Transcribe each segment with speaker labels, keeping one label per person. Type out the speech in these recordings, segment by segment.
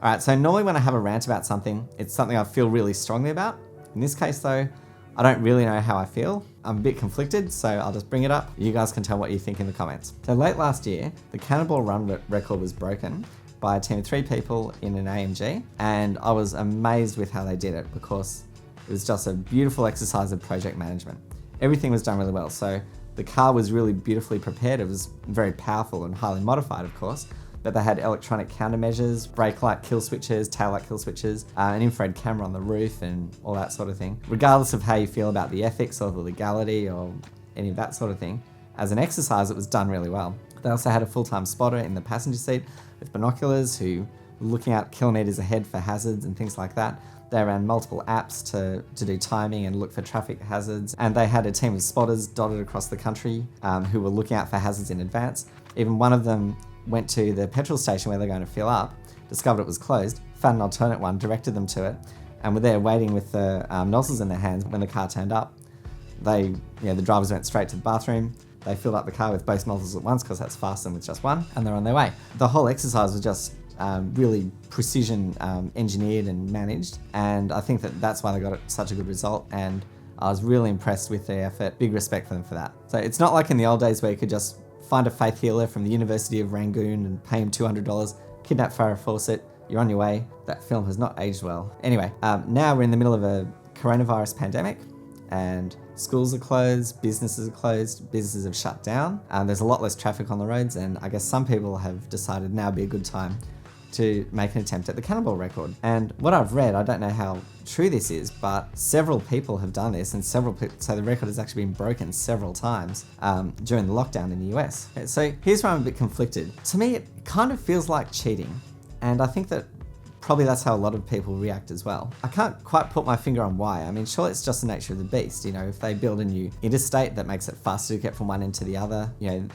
Speaker 1: All right, so normally when I have a rant about something, it's something I feel really strongly about. In this case though, I don't really know how I feel. I'm a bit conflicted, so I'll just bring it up. You guys can tell what you think in the comments. So late last year, the Cannonball run record was broken by a team of 3 people in an AMG, and I was amazed with how they did it because it was just a beautiful exercise of project management. Everything was done really well. So the car was really beautifully prepared. It was very powerful and highly modified, of course, but they had electronic countermeasures, brake light kill switches, tail light kill switches, an infrared camera on the roof and all that sort of thing. Regardless of how you feel about the ethics or the legality or any of that sort of thing, as an exercise, it was done really well. They also had a full-time spotter in the passenger seat with binoculars who were looking out kilometers ahead for hazards and things like that. They ran multiple apps to do timing and look for traffic hazards. And they had a team of spotters dotted across the country who were looking out for hazards in advance. Even one of them went to the petrol station where they're going to fill up, discovered it was closed, found an alternate one, directed them to it, and were there waiting with the nozzles in their hands when the car turned up. The drivers went straight to the bathroom. They filled up the car with both nozzles at once because that's faster than with just one, and they're on their way. The whole exercise was just really precision engineered and managed, and I think that's why they got such a good result, and I was really impressed with their effort. Big respect for them for that. So it's not like in the old days where you could just find a faith healer from the University of Rangoon and pay him $200, kidnap Farrah Fawcett, you're on your way. That film has not aged well. Anyway, now we're in the middle of a coronavirus pandemic, and schools are closed, businesses are closed, businesses have shut down. There's a lot less traffic on the roads, and I guess some people have decided now would be a good time to make an attempt at the Cannonball record. And what I've read, I don't know how true this is, but several people have done this, and so the record has actually been broken several times during the lockdown in the US. So here's where I'm a bit conflicted. To me, it kind of feels like cheating, and I think that probably that's how a lot of people react as well. I can't quite put my finger on why. I mean, sure, it's just the nature of the beast. If they build a new interstate that makes it faster to get from one end to the other,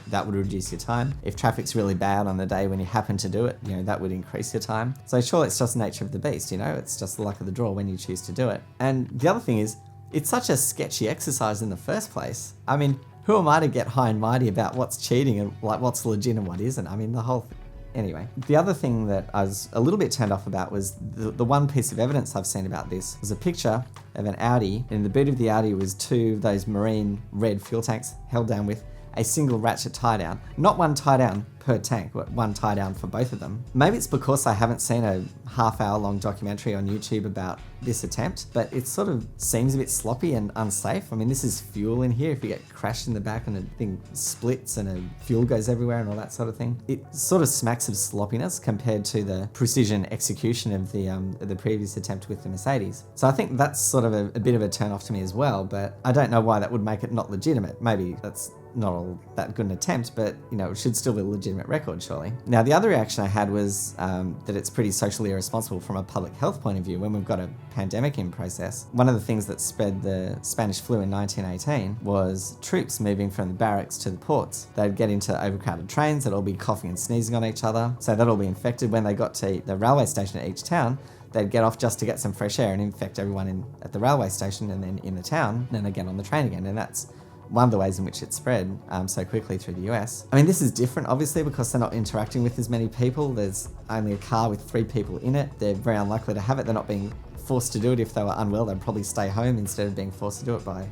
Speaker 1: that would reduce your time. If traffic's really bad on the day when you happen to do it, that would increase your time. So sure, it's just the nature of the beast, it's just the luck of the draw when you choose to do it. And the other thing is, it's such a sketchy exercise in the first place. I mean, who am I to get high and mighty about what's cheating and what's legit and what isn't? I mean, the whole thing. Anyway, the other thing that I was a little bit turned off about was the one piece of evidence I've seen about this was a picture of an Audi. In the boot of the Audi was 2 of those marine red fuel tanks held down with a single ratchet tie down. Not one tie down per tank, but one tie down for both of them. Maybe it's because I haven't seen a half-hour-long documentary on YouTube about this attempt, but it sort of seems a bit sloppy and unsafe. I mean, this is fuel in here. If you get crashed in the back and the thing splits and fuel goes everywhere and all that sort of thing, it sort of smacks of sloppiness compared to the precision execution of the previous attempt with the Mercedes. So I think that's sort of a bit of a turn off to me as well, but I don't know why that would make it not legitimate. Maybe that's not all that good an attempt, but it should still be a legitimate record, surely. Now, the other reaction I had was that it's pretty socially irresponsible from a public health point of view when we've got a pandemic in process. One of the things that spread the Spanish flu in 1918 was troops moving from the barracks to the ports. They'd get into overcrowded trains, they'd all be coughing and sneezing on each other, so they'd all be infected. When they got to the railway station at each town, they'd get off just to get some fresh air and infect everyone at the railway station, and then in the town, and then again on the train again, and that's one of the ways in which it spread so quickly through the US. I mean, this is different, obviously, because they're not interacting with as many people. There's only a car with 3 people in it. They're very unlikely to have it. They're not being forced to do it. If they were unwell, they'd probably stay home instead of being forced to do it by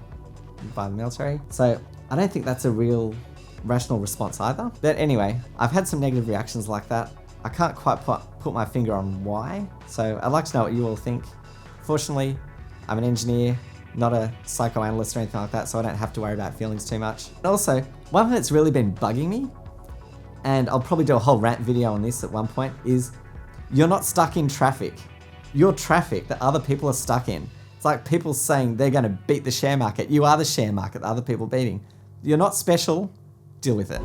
Speaker 1: the military. So I don't think that's a real rational response either. But anyway, I've had some negative reactions like that. I can't quite put my finger on why. So I'd like to know what you all think. Fortunately, I'm an engineer, not a psychoanalyst or anything like that, so I don't have to worry about feelings too much. And also, one thing that's really been bugging me, and I'll probably do a whole rant video on this at one point, is you're not stuck in traffic. You're traffic that other people are stuck in. It's like people saying they're going to beat the share market. You are the share market that other people beating. You're not special. Deal with it.